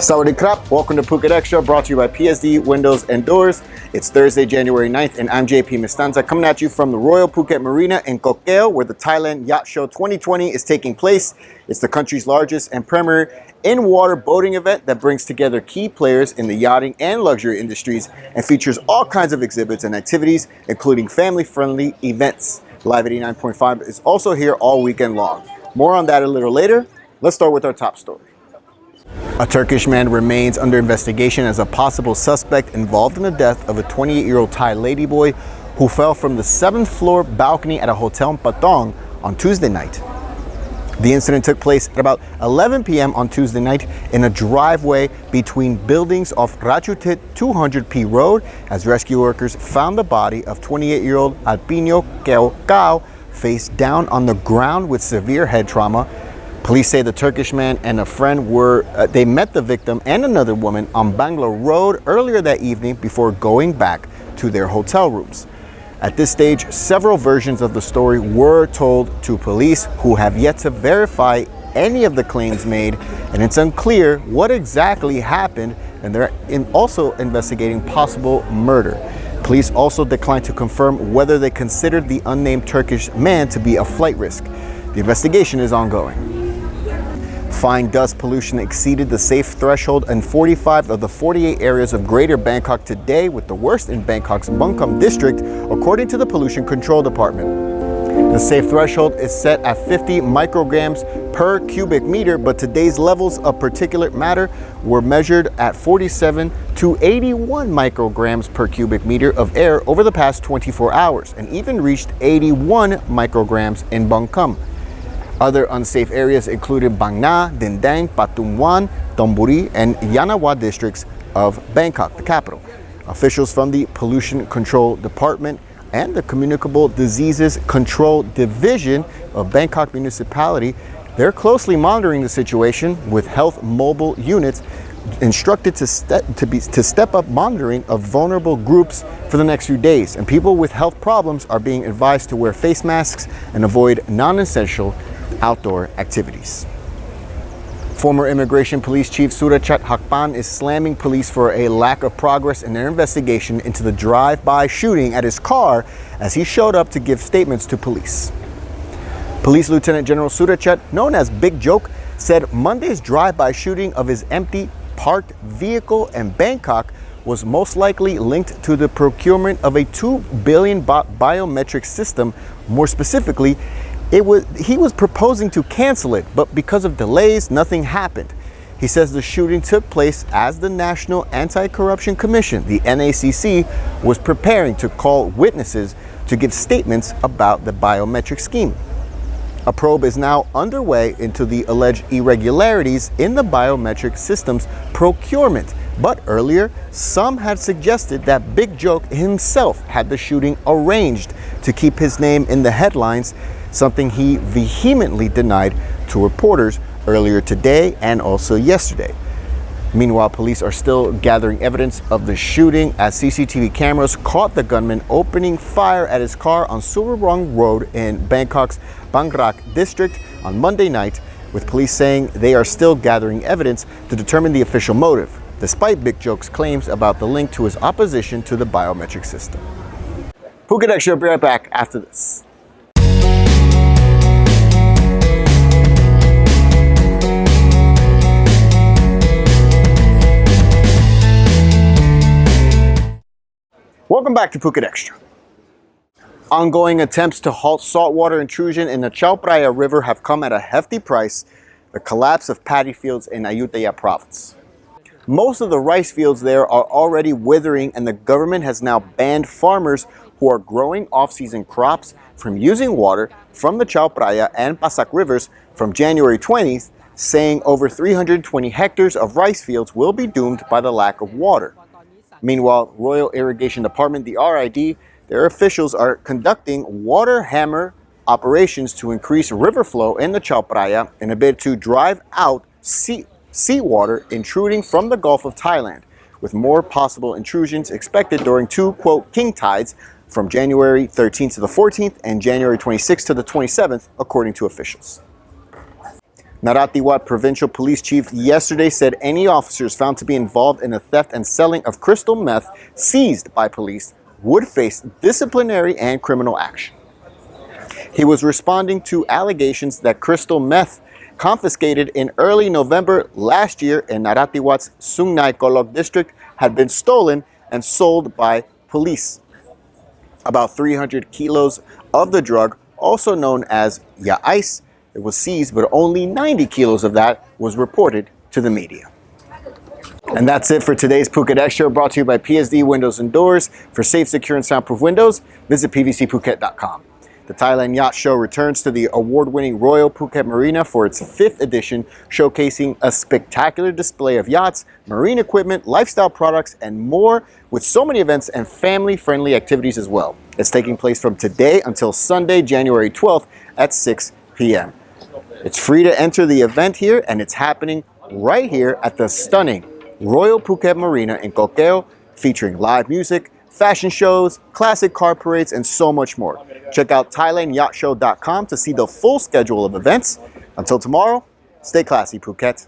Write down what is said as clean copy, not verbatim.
Sawadee krap, welcome to Phuket Extra, brought to you by PSD Windows and Doors. It's Thursday, January 9th, and I'm JP Mestanza, coming at you from the Royal Phuket Marina in Koh Keo, where the Thailand Yacht Show 2020 is taking place. It's the country's largest and premier in-water boating event that brings together key players in the yachting and luxury industries and features all kinds of exhibits and activities, including family-friendly events. Live 89.5 is also here all weekend long. More on that a little later. Let's start with our top story. A Turkish man remains under investigation as a possible suspect involved in the death of a 28-year-old Thai ladyboy who fell from the 7th floor balcony at a hotel in Patong on Tuesday night. The incident took place at about 11 p.m. on Tuesday night in a driveway between buildings off Rachutit 200P Road as rescue workers found the body of 28-year-old Alpino Kao face down on the ground with severe head trauma. Police say the Turkish man and a friend they met the victim and another woman on Bangalore Road earlier that evening before going back to their hotel rooms. At this stage, several versions of the story were told to police, who have yet to verify any of the claims made, and it's unclear what exactly happened, and they're also investigating possible murder. Police also declined to confirm whether they considered the unnamed Turkish man to be a flight risk. The investigation is ongoing. Fine dust pollution exceeded the safe threshold in 45 of the 48 areas of Greater Bangkok today, with the worst in Bangkok's Bangkok district, according to the Pollution Control Department. The safe threshold is set at 50 micrograms per cubic meter, but today's levels of particulate matter were measured at 47 to 81 micrograms per cubic meter of air over the past 24 hours, and even reached 81 micrograms in Bangkok. Other unsafe areas included Bang Na, Dindang, Patumwan, Thonburi, and Yanawa districts of Bangkok, the capital. Officials from the Pollution Control Department and the Communicable Diseases Control Division of Bangkok Municipality, they're closely monitoring the situation, with health mobile units instructed to step up monitoring of vulnerable groups for the next few days. And people with health problems are being advised to wear face masks and avoid non-essential outdoor activities. Former Immigration Police Chief Surachat Hakpan is slamming police for a lack of progress in their investigation into the drive-by shooting at his car as he showed up to give statements to police. Police Lieutenant General Surachat, known as Big Joke, said Monday's drive-by shooting of his empty parked vehicle in Bangkok was most likely linked to the procurement of a 2 billion baht biometric system. More specifically, he was proposing to cancel it, but because of delays, nothing happened. He says the shooting took place as the National Anti-Corruption Commission, the NACC, was preparing to call witnesses to give statements about the biometric scheme. A probe is now underway into the alleged irregularities in the biometric system's procurement, but earlier, some had suggested that Big Joke himself had the shooting arranged to keep his name in the headlines, something he vehemently denied to reporters earlier today and also yesterday. Meanwhile, police are still gathering evidence of the shooting as CCTV cameras caught the gunman opening fire at his car on Suvarnabhumi Road in Bangkok's Bangkok district on Monday night, with police saying they are still gathering evidence to determine the official motive, despite Big Joke's claims about the link to his opposition to the biometric system. Phuket Extra will be right back after this. Welcome back to Phuket Extra. Ongoing attempts to halt saltwater intrusion in the Chao Phraya River have come at a hefty price: the collapse of paddy fields in Ayutthaya province. Most of the rice fields there are already withering, and the government has now banned farmers who are growing off-season crops from using water from the Chao Phraya and Pasak rivers from January 20th, saying over 320 hectares of rice fields will be doomed by the lack of water. Meanwhile, Royal Irrigation Department, the RID, their officials are conducting water hammer operations to increase river flow in the Chao Phraya in a bid to drive out seawater intruding from the Gulf of Thailand, with more possible intrusions expected during two, quote, king tides from January 13th to the 14th and January 26th to the 27th, according to officials. Narathiwat Provincial Police Chief yesterday said any officers found to be involved in the theft and selling of crystal meth seized by police would face disciplinary and criminal action. He was responding to allegations that crystal meth confiscated in early November last year in Narathiwat's Sungnai Kolok district had been stolen and sold by police. About 300 kilos of the drug, also known as ya ice, it was seized, but only 90 kilos of that was reported to the media. And that's it for today's Phuket Extra, brought to you by PSD Windows and Doors. For safe, secure, and soundproof windows, visit pvcphuket.com. The Thailand Yacht Show returns to the award-winning Royal Phuket Marina for its 5th edition, showcasing a spectacular display of yachts, marine equipment, lifestyle products, and more, with so many events and family-friendly activities as well. It's taking place from today until Sunday, January 12th at 6 p.m. It's free to enter the event here, and it's happening right here at the stunning Royal Phuket Marina in Koh Keo, featuring live music, fashion shows, classic car parades, and so much more. Check out ThailandYachtShow.com to see the full schedule of events. Until tomorrow, stay classy, Phuket.